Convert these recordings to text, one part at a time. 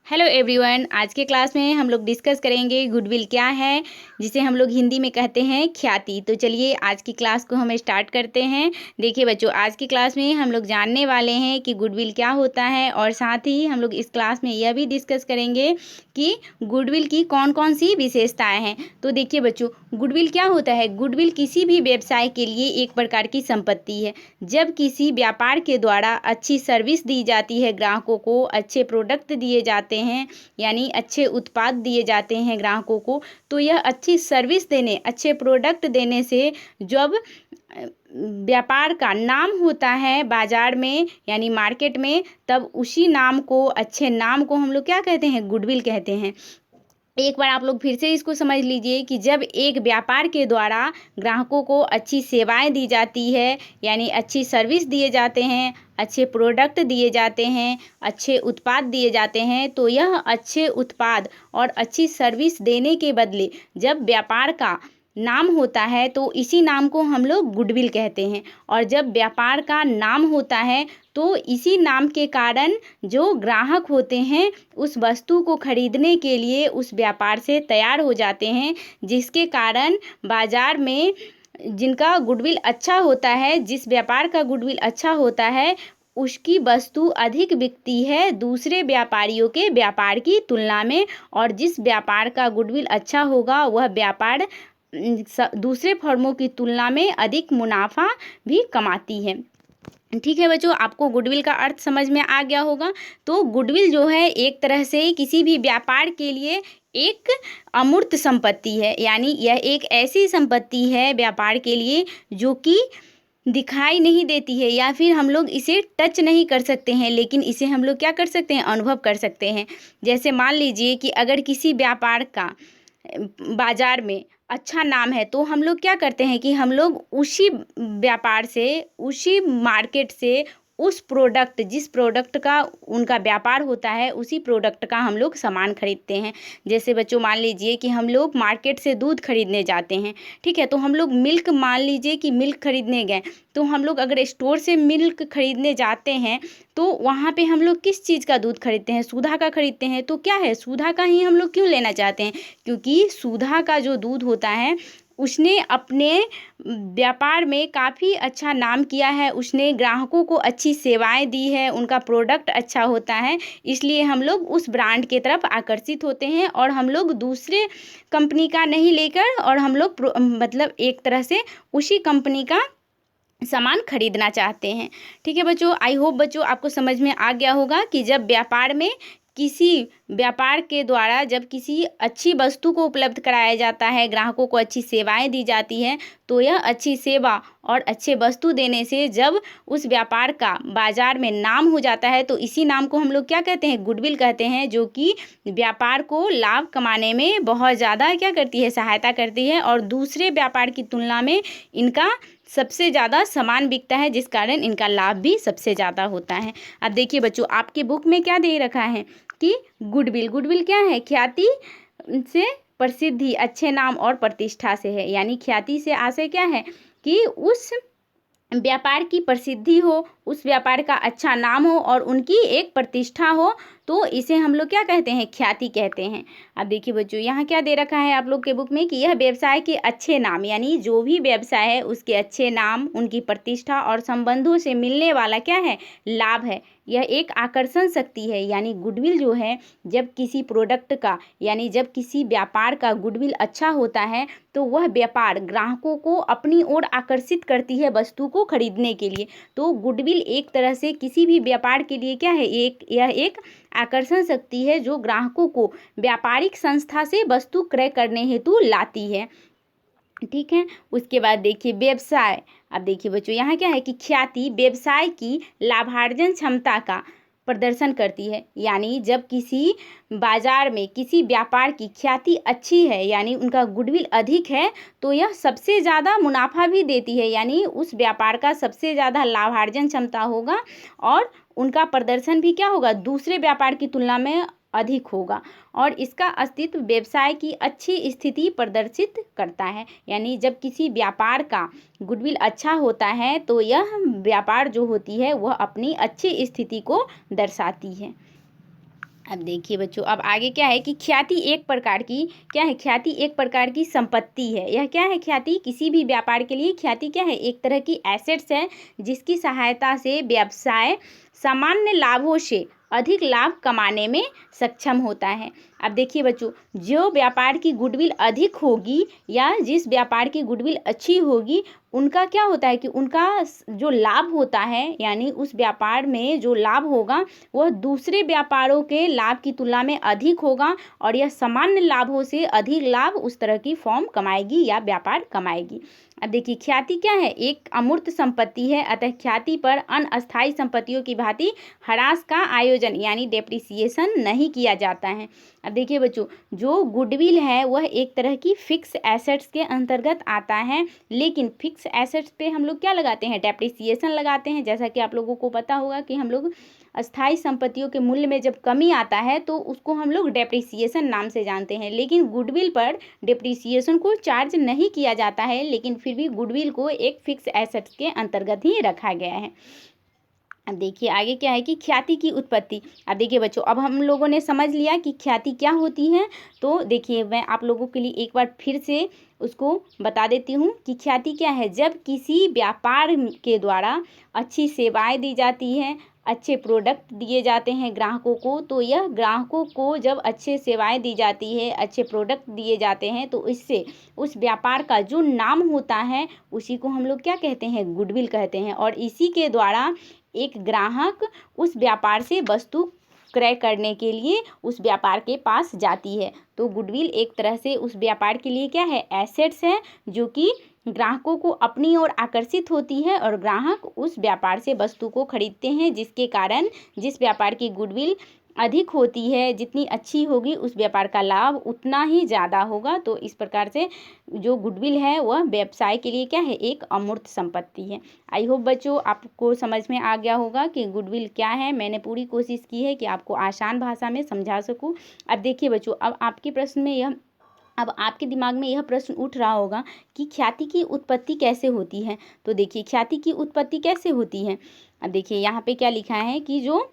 Hello everyone, आज के class में हम लोग डिस्कस करेंगे गुडविल क्या है, जिसे हम लोग हिंदी में कहते हैं ख्याति। तो चलिए आज की क्लास को हम स्टार्ट करते हैं। देखिए बच्चों, आज की क्लास में हम लोग जानने वाले हैं कि गुडविल क्या होता है और साथ ही हम लोग इस क्लास में यह भी डिस्कस करेंगे कि गुडविल की कौन कौन सी विशेषताएँ हैं। तो देखिए बच्चों, गुडविल क्या होता है। गुडविल किसी भी व्यवसाय के लिए एक प्रकार की संपत्ति है। जब किसी व्यापार के द्वारा अच्छी सर्विस दी जाती है, ग्राहकों को अच्छे प्रोडक्ट दिए जाते हैं, यानी अच्छे उत्पाद दिए जाते हैं ग्राहकों को, तो यह अच्छी सर्विस देने, अच्छे प्रोडक्ट देने से जब व्यापार का नाम होता है बाजार में यानी मार्केट में, तब उसी नाम को, अच्छे नाम को हम लोग क्या कहते हैं, गुडविल कहते हैं। एक बार आप लोग फिर से इसको समझ लीजिए कि जब एक व्यापार के द्वारा ग्राहकों को अच्छी सेवाएं दी जाती है, यानी अच्छी सर्विस दिए जाते हैं, अच्छे प्रोडक्ट दिए जाते हैं, अच्छे उत्पाद दिए जाते हैं, तो यह अच्छे उत्पाद और अच्छी सर्विस देने के बदले जब व्यापार का नाम होता है तो इसी नाम को हम लोग गुडविल कहते हैं। और जब व्यापार का नाम होता है तो इसी नाम के कारण जो ग्राहक होते हैं उस वस्तु को खरीदने के लिए उस व्यापार से तैयार हो जाते हैं, जिसके कारण बाजार में जिनका गुडविल अच्छा होता है, जिस व्यापार का गुडविल अच्छा होता है, उसकी वस्तु अधिक बिकती है दूसरे व्यापारियों के व्यापार की तुलना में। और जिस व्यापार का गुडविल अच्छा होगा वह व्यापार दूसरे फर्मों की तुलना में अधिक मुनाफा भी कमाती है। ठीक है बच्चों, आपको गुडविल का अर्थ समझ में आ गया होगा। तो गुडविल जो है एक तरह से किसी भी व्यापार के लिए एक अमूर्त संपत्ति है, यानी यह एक ऐसी संपत्ति है व्यापार के लिए जो कि दिखाई नहीं देती है, या फिर हम लोग इसे टच नहीं कर सकते हैं, लेकिन इसे हम लोग क्या कर सकते हैं, अनुभव कर सकते हैं। जैसे मान लीजिए कि अगर किसी व्यापार का बाजार में अच्छा नाम है तो हम लोग क्या करते हैं कि हम लोग उसी व्यापार से, उसी मार्केट से उस प्रोडक्ट, जिस प्रोडक्ट का उनका व्यापार होता है, उसी प्रोडक्ट का हम लोग सामान खरीदते हैं। जैसे बच्चों मान लीजिए कि हम लोग मार्केट से दूध खरीदने जाते हैं, ठीक है, तो हम लोग मिल्क, मान लीजिए कि मिल्क खरीदने गए, तो हम लोग अगर स्टोर से मिल्क खरीदने जाते हैं तो वहाँ पे हम लोग किस चीज़ का दूध खरीदते हैं, सुधा का खरीदते हैं। तो क्या है, सुधा का ही हम लोग क्यों लेना चाहते हैं, क्योंकि सुधा का जो दूध होता है उसने अपने व्यापार में काफ़ी अच्छा नाम किया है, उसने ग्राहकों को अच्छी सेवाएं दी है, उनका प्रोडक्ट अच्छा होता है, इसलिए हम लोग उस ब्रांड के तरफ आकर्षित होते हैं और हम लोग दूसरे कंपनी का नहीं लेकर, और हम लोग मतलब एक तरह से उसी कंपनी का सामान खरीदना चाहते हैं। ठीक है बच्चों, आई होप बच्चों आपको समझ में आ गया होगा कि जब व्यापार में, किसी व्यापार के द्वारा जब किसी अच्छी वस्तु को उपलब्ध कराया जाता है, ग्राहकों को अच्छी सेवाएं दी जाती हैं, तो यह अच्छी सेवा और अच्छे वस्तु देने से जब उस व्यापार का बाजार में नाम हो जाता है तो इसी नाम को हम लोग क्या कहते हैं, गुडविल कहते हैं, जो कि व्यापार को लाभ कमाने में बहुत ज़्यादा क्या करती है, सहायता करती है, और दूसरे व्यापार की तुलना में इनका सबसे ज़्यादा सामान बिकता है, जिस कारण इनका लाभ भी सबसे ज़्यादा होता है। अब देखिए बच्चों, आपके बुक में क्या दे रखा है कि गुडविल, गुडविल क्या है, ख्याति से प्रसिद्धि, अच्छे नाम और प्रतिष्ठा से है। यानी ख्याति से आशय क्या है कि उस व्यापार की प्रसिद्धि हो, उस व्यापार का अच्छा नाम हो और उनकी एक प्रतिष्ठा हो, तो इसे हम लोग क्या कहते हैं, ख्याति कहते हैं। अब देखिए बच्चों, यहाँ क्या दे रखा है आप लोग के बुक में कि यह व्यवसाय के अच्छे नाम, यानी जो भी व्यवसाय है उसके अच्छे नाम, उनकी प्रतिष्ठा और संबंधों से मिलने वाला क्या है, लाभ है। यह एक आकर्षण शक्ति है। यानी गुडविल जो है, जब किसी प्रोडक्ट का, यानी जब किसी व्यापार का गुडविल अच्छा होता है तो वह व्यापार ग्राहकों को अपनी ओर आकर्षित करती है वस्तु को खरीदने के लिए। तो गुडविल एक तरह से किसी भी व्यापार के लिए क्या है, यह एक आकर्षण शक्ति है जो ग्राहकों को व्यापारिक संस्था से वस्तु क्रय करने हेतु लाती है। ठीक है, उसके बाद देखिए व्यवसाय। अब देखिए बच्चों, यहाँ क्या है कि ख्याति व्यवसाय की लाभार्जन क्षमता का प्रदर्शन करती है। यानी जब किसी बाजार में किसी व्यापार की ख्याति अच्छी है, यानी उनका गुडविल अधिक है, तो यह सबसे ज़्यादा मुनाफा भी देती है, यानी उस व्यापार का सबसे ज़्यादा लाभार्जन क्षमता होगा और उनका प्रदर्शन भी क्या होगा, दूसरे व्यापार की तुलना में अधिक होगा, और इसका अस्तित्व व्यवसाय की अच्छी स्थिति प्रदर्शित करता है। यानी जब किसी व्यापार का गुडविल अच्छा होता है तो यह व्यापार जो होती है वह अपनी अच्छी स्थिति को दर्शाती है। अब देखिए बच्चों, अब आगे क्या है कि ख्याति एक प्रकार की क्या है, ख्याति एक प्रकार की संपत्ति है। यह क्या है, ख्याति किसी भी व्यापार के लिए ख्याति क्या है, एक तरह की एसेट्स है जिसकी सहायता से व्यवसाय सामान्य लाभों से अधिक लाभ कमाने में सक्षम होता है। अब देखिए बच्चों, जो व्यापार की गुडविल अधिक होगी या जिस व्यापार की गुडविल अच्छी होगी, उनका क्या होता है कि उनका जो लाभ होता है, यानी उस व्यापार में जो लाभ होगा वह दूसरे व्यापारों के लाभ की तुलना में अधिक होगा और यह सामान्य लाभों से अधिक लाभ उस तरह की फॉर्म कमाएगी या व्यापार कमाएगी। अब देखिए, ख्याति क्या है, एक अमूर्त संपत्ति है, अतः ख्याति पर अनस्थायी संपत्तियों की भांति ह्रास का आयोजन यानी डेप्रिसिएशन नहीं किया जाता है। अब देखिए बच्चों, जो गुडविल है वह एक तरह की फिक्स एसेट्स के अंतर्गत आता है, लेकिन फिक्स एसेट्स पे हम लोग क्या लगाते हैं, डेप्रिसिएशन लगाते हैं। जैसा कि आप लोगों को पता होगा कि हम लोग अस्थायी संपत्तियों के मूल्य में जब कमी आता है तो उसको हम लोग डेप्रिसिएशन नाम से जानते हैं, लेकिन गुडविल पर डेप्रिसिएशन को चार्ज नहीं किया जाता है, लेकिन फिर भी गुडविल को एक फिक्स एसेट्स के अंतर्गत ही रखा गया है। अब देखिए आगे क्या है कि ख्याति की उत्पत्ति। अब देखिए बच्चों, अब हम लोगों ने समझ लिया कि ख्याति क्या होती है, तो देखिए मैं आप लोगों के लिए एक बार फिर से उसको बता देती हूँ कि ख्याति क्या है। जब किसी व्यापार के द्वारा अच्छी सेवाएं दी जाती हैं, अच्छे प्रोडक्ट दिए जाते हैं ग्राहकों को, तो यह ग्राहकों को जब अच्छे सेवाएं दी जाती है, अच्छे प्रोडक्ट दिए जाते हैं, तो इससे उस व्यापार का जो नाम होता है उसी को हम लोग क्या कहते हैं, गुडविल कहते हैं। और इसी के द्वारा एक ग्राहक उस व्यापार से वस्तु क्रय करने के लिए उस व्यापार के पास जाती है। तो गुडविल एक तरह से उस व्यापार के लिए क्या है, एसेट्स है, जो कि ग्राहकों को अपनी ओर आकर्षित होती है और ग्राहक उस व्यापार से वस्तु को खरीदते हैं, जिसके कारण जिस व्यापार की गुडविल अधिक होती है, जितनी अच्छी होगी उस व्यापार का लाभ उतना ही ज़्यादा होगा। तो इस प्रकार से जो गुडविल है वह व्यवसाय के लिए क्या है, एक अमूर्त संपत्ति है। आई होप बच्चों आपको समझ में आ गया होगा कि गुडविल क्या है। मैंने पूरी कोशिश की है कि आपको आसान भाषा में समझा सकूं। अब देखिए बच्चों, अब आपके दिमाग में यह प्रश्न उठ रहा होगा कि ख्याति की उत्पत्ति कैसे होती है। तो देखिए, ख्याति की उत्पत्ति कैसे होती है। अब देखिए यहाँ पे क्या लिखा है कि जो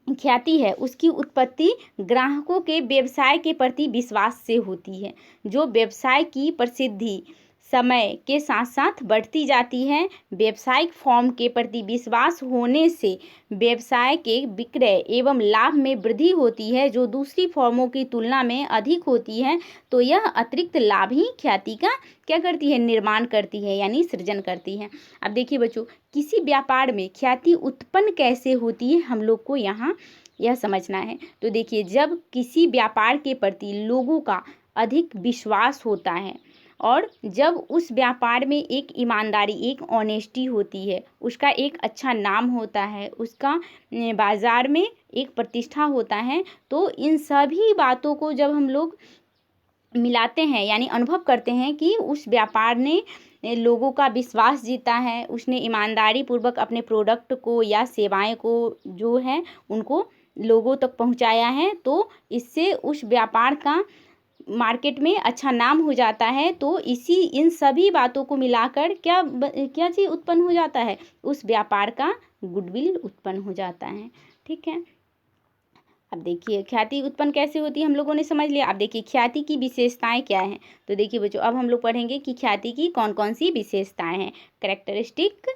ख्याति है उसकी उत्पत्ति ग्राहकों के व्यवसाय के प्रति विश्वास से होती है। जो व्यवसाय की प्रसिद्धि समय के साथ साथ बढ़ती जाती है, व्यावसायिक फॉर्म के प्रति विश्वास होने से व्यवसाय के विक्रय एवं लाभ में वृद्धि होती है, जो दूसरी फॉर्मों की तुलना में अधिक होती है। तो यह अतिरिक्त लाभ ही ख्याति का क्या करती है, निर्माण करती है, यानी सृजन करती है। अब देखिए बच्चों, किसी व्यापार में ख्याति उत्पन्न कैसे होती है, हम लोग को यहाँ यह समझना है। तो देखिए, जब किसी व्यापार के प्रति लोगों का अधिक विश्वास होता है और जब उस व्यापार में एक ईमानदारी, एक ऑनेस्टी होती है, उसका एक अच्छा नाम होता है, उसका बाज़ार में एक प्रतिष्ठा होता है, तो इन सभी बातों को जब हम लोग मिलाते हैं, यानी अनुभव करते हैं कि उस व्यापार ने लोगों का विश्वास जीता है, उसने ईमानदारी पूर्वक अपने प्रोडक्ट को या सेवाएं को जो है उनको लोगों तक पहुंचाया है, तो इससे उस व्यापार का मार्केट में अच्छा नाम हो जाता है। तो इन सभी बातों को मिलाकर क्या चीज़ उत्पन्न हो जाता है, उस व्यापार का गुडविल उत्पन्न हो जाता है। ठीक है। अब देखिए, ख्याति उत्पन्न कैसे होती है हम लोगों ने समझ लिया। अब देखिए, ख्याति की विशेषताएं क्या हैं। तो देखिए बच्चों, अब हम लोग पढ़ेंगे कि ख्याति की कौन कौन सी विशेषताएं हैं। कैरेक्टरिस्टिक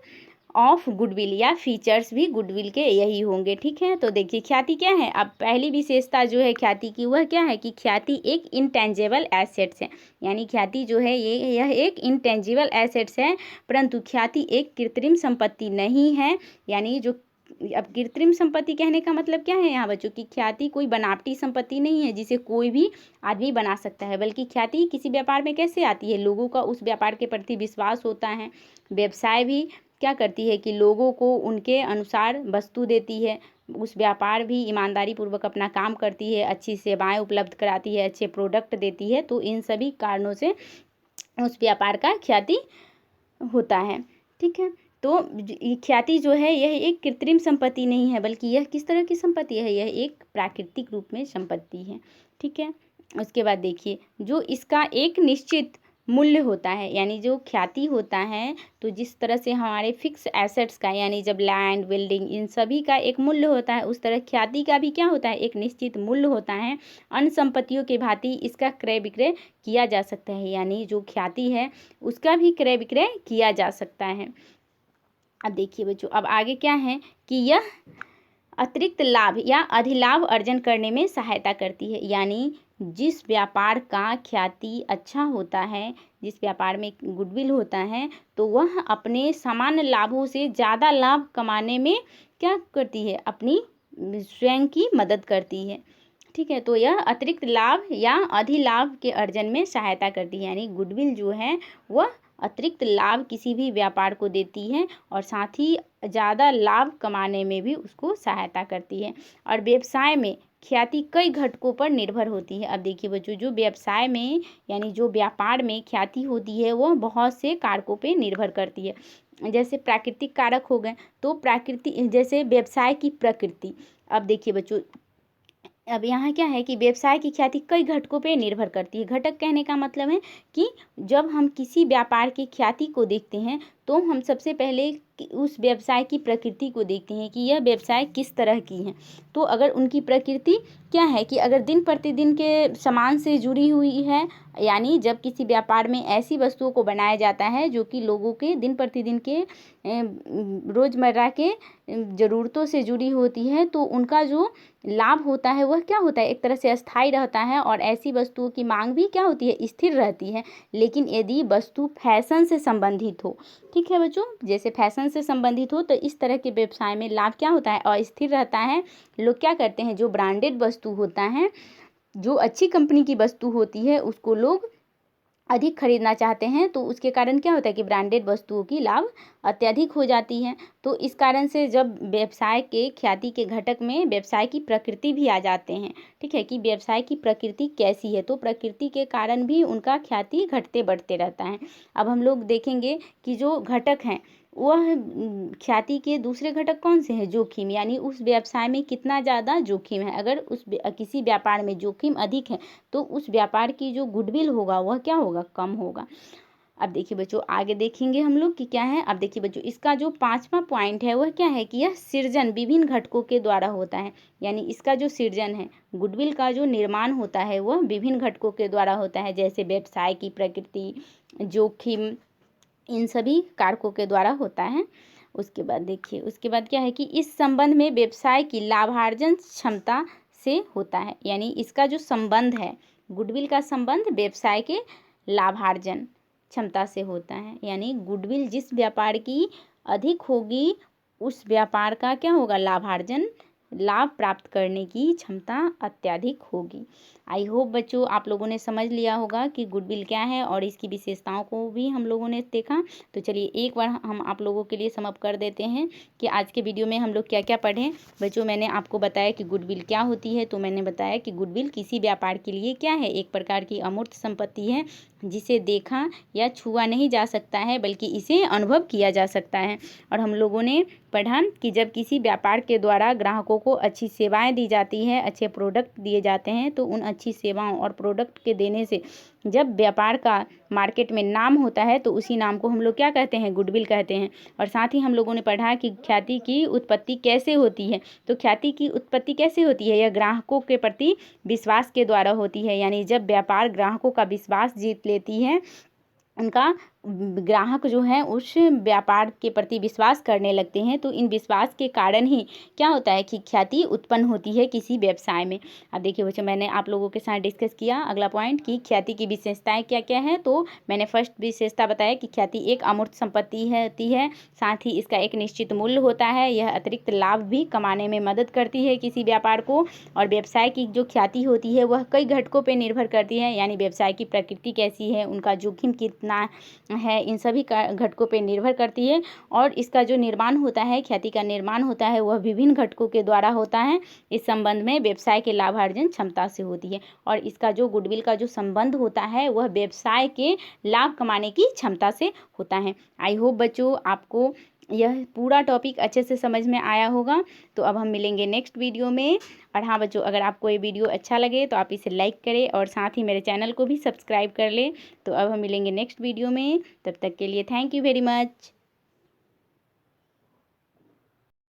ऑफ गुडविल या फीचर्स भी गुडविल के यही होंगे। ठीक है। तो देखिए, ख्याति क्या है। अब पहली विशेषता जो है ख्याति की, वह क्या है कि ख्याति एक इंटेंजिबल एसेट्स है, यानी ख्याति जो है यह एक इंटेंजिबल एसेट्स है, परंतु ख्याति एक कृत्रिम संपत्ति नहीं है। यानी जो अब कृत्रिम संपत्ति कहने का मतलब क्या है यहाँ बच्चों, की ख्याति कोई बनावटी संपत्ति नहीं है जिसे कोई भी आदमी बना सकता है, बल्कि ख्याति किसी व्यापार में कैसे आती है, लोगों का उस व्यापार के प्रति विश्वास होता है। व्यवसाय भी क्या करती है कि लोगों को उनके अनुसार वस्तु देती है, उस व्यापार भी ईमानदारी पूर्वक अपना काम करती है, अच्छी सेवाएं उपलब्ध कराती है, अच्छे प्रोडक्ट देती है। तो इन सभी कारणों से उस व्यापार का ख्याति होता है। ठीक है। तो ख्याति जो है यह एक कृत्रिम संपत्ति नहीं है, बल्कि यह किस तरह की संपत्ति है, यह एक प्राकृतिक रूप में संपत्ति है। ठीक है। उसके बाद देखिए, जो इसका एक निश्चित मूल्य होता है, यानी जो ख्याति होता है तो जिस तरह से हमारे फिक्स एसेट्स का, यानी जब लैंड, बिल्डिंग, इन सभी का एक मूल्य होता है, उस तरह ख्याति का भी क्या होता है, एक निश्चित मूल्य होता है। अन्य संपत्तियों के भांति इसका क्रय विक्रय किया जा सकता है, यानी जो ख्याति है उसका भी क्रय विक्रय किया जा सकता है। अब देखिए बच्चों, अब आगे क्या है कि यह अतिरिक्त लाभ या अधिलाभ अर्जन करने में सहायता करती है, यानी जिस व्यापार का ख्याति अच्छा होता है, जिस व्यापार में गुडविल होता है, तो वह अपने सामान्य लाभों से ज़्यादा लाभ कमाने में क्या करती है, अपनी स्वयं की मदद करती है। ठीक है, तो यह अतिरिक्त लाभ या अधिलाभ के अर्जन में सहायता करती है, यानी गुडविल जो है वह अतिरिक्त लाभ किसी भी व्यापार को देती है और साथ ही ज़्यादा लाभ कमाने में भी उसको सहायता करती है। और व्यवसाय में ख्याति कई घटकों पर निर्भर होती है। अब देखिए बच्चों, जो व्यवसाय में यानी जो व्यापार में ख्याति होती है वह बहुत से कारकों पे निर्भर करती है। जैसे प्राकृतिक कारक हो गए, तो प्रकृति जैसे व्यवसाय की प्रकृति। अब देखिए बच्चों, अब यहाँ क्या है कि व्यवसाय की ख्याति कई घटकों पे निर्भर करती है। घटक कहने का मतलब है कि जब हम किसी व्यापार की ख्याति को देखते हैं तो हम सबसे पहले उस व्यवसाय की प्रकृति को देखते हैं कि यह व्यवसाय किस तरह की है। तो अगर उनकी प्रकृति क्या है कि अगर दिन प्रतिदिन के सामान से जुड़ी हुई है, यानी जब किसी व्यापार में ऐसी वस्तुओं को बनाया जाता है जो कि लोगों के दिन प्रतिदिन के रोज़मर्रा के ज़रूरतों से जुड़ी होती है, तो उनका जो लाभ होता है वह क्या होता है, एक तरह से अस्थायी रहता है और ऐसी वस्तुओं की मांग भी क्या होती है, स्थिर रहती है। लेकिन यदि वस्तु फैशन से संबंधित हो, ठीक है बच्चों, जैसे फैशन से संबंधित हो, तो इस तरह के व्यवसाय में लाभ क्या होता है, अस्थिर रहता है। लोग क्या करते हैं, जो ब्रांडेड वस्तु होता है, जो अच्छी कंपनी की वस्तु होती है, उसको लोग अधिक खरीदना चाहते हैं, तो उसके कारण क्या होता है कि ब्रांडेड वस्तुओं की लाभ अत्यधिक हो जाती है। तो इस कारण से जब व्यवसाय के ख्याति के घटक में व्यवसाय की प्रकृति भी आ जाते हैं, ठीक है, कि व्यवसाय की प्रकृति कैसी है, तो प्रकृति के कारण भी उनका ख्याति घटते बढ़ते रहता है। अब हम लोग देखेंगे कि जो घटक हैं वह ख्याति के दूसरे घटक कौन से हैं, जोखिम, यानी उस व्यवसाय में कितना ज़्यादा जोखिम है। अगर उस किसी व्यापार में जोखिम अधिक है तो उस व्यापार की जो गुडविल होगा वह क्या होगा, कम होगा। अब देखिए बच्चों, आगे देखेंगे हम लोग कि क्या है। अब देखिए बच्चों, इसका जो 5वां पॉइंट है वह क्या है कि यह सृजन विभिन्न घटकों के द्वारा होता है, यानी इसका जो सृजन है, गुडविल का जो निर्माण होता है वह विभिन्न घटकों के द्वारा होता है, जैसे व्यवसाय की प्रकृति, जोखिम, इन सभी कारकों के द्वारा होता है। उसके बाद देखिए, उसके बाद क्या है कि इस संबंध में व्यवसाय की लाभार्जन क्षमता से होता है, यानी इसका जो संबंध है, गुडविल का संबंध व्यवसाय के लाभार्जन क्षमता से होता है, यानी गुडविल जिस व्यापार की अधिक होगी उस व्यापार का क्या होगा, लाभार्जन, लाभ प्राप्त करने की क्षमता अत्यधिक होगी। आई होप बच्चों आप लोगों ने समझ लिया होगा कि गुडविल क्या है और इसकी विशेषताओं को भी हम लोगों ने देखा। तो चलिए एक बार हम आप लोगों के लिए समअप कर देते हैं कि आज के वीडियो में हम लोग क्या क्या पढ़ें। बच्चों, मैंने आपको बताया कि गुडविल क्या होती है, तो मैंने बताया कि गुडविल किसी व्यापार के लिए क्या है, एक प्रकार की अमूर्त संपत्ति है जिसे देखा या छुआ नहीं जा सकता है, बल्कि इसे अनुभव किया जा सकता है। और हम लोगों ने पढ़ा कि जब किसी व्यापार के द्वारा ग्राहकों को अच्छी सेवाएं दी जाती है, अच्छे प्रोडक्ट दिए जाते हैं, तो उन अच्छी सेवाओं और प्रोडक्ट के देने से जब व्यापार का मार्केट में नाम होता है तो उसी नाम को हम लोग क्या कहते हैं, गुडविल कहते हैं। और साथ ही हम लोगों ने पढ़ा कि ख्याति की उत्पत्ति कैसे होती है। तो ख्याति की उत्पत्ति कैसे होती है, यह ग्राहकों के प्रति विश्वास के द्वारा होती है, यानी जब व्यापार ग्राहकों का विश्वास जीत लेती है, उनका ग्राहक जो है उस व्यापार के प्रति विश्वास करने लगते हैं, तो इन विश्वास के कारण ही क्या होता है कि ख्याति उत्पन्न होती है किसी व्यवसाय में। अब देखिए बच्चों, मैंने आप लोगों के साथ डिस्कस किया अगला पॉइंट कि ख्याति की विशेषताएं क्या क्या है। तो मैंने फर्स्ट विशेषता बताया कि ख्याति एक अमूर्त संपत्ति होती है, साथ ही इसका एक निश्चित मूल्य होता है, यह अतिरिक्त लाभ भी कमाने में मदद करती है किसी व्यापार को। और व्यवसाय की जो ख्याति होती है वह कई घटकों पर निर्भर करती है, यानी व्यवसाय की प्रकृति कैसी है, उनका जोखिम कितना है, इन सभी घटकों पे निर्भर करती है। और इसका जो निर्माण होता है, ख्याति का निर्माण होता है, वह विभिन्न घटकों के द्वारा होता है। इस संबंध में व्यवसाय के लाभार्जन क्षमता से होती है। और इसका जो गुडविल का जो संबंध होता है वह व्यवसाय के लाभ कमाने की क्षमता से होता है। आई होप बच्चों आपको यह पूरा टॉपिक अच्छे से समझ में आया होगा। तो अब हम मिलेंगे नेक्स्ट वीडियो में। और हाँ बच्चों, अगर आपको ये वीडियो अच्छा लगे तो आप इसे लाइक करें और साथ ही मेरे चैनल को भी सब्सक्राइब कर लें। तो अब हम मिलेंगे नेक्स्ट वीडियो में, तब तक के लिए थैंक यू वेरी मच।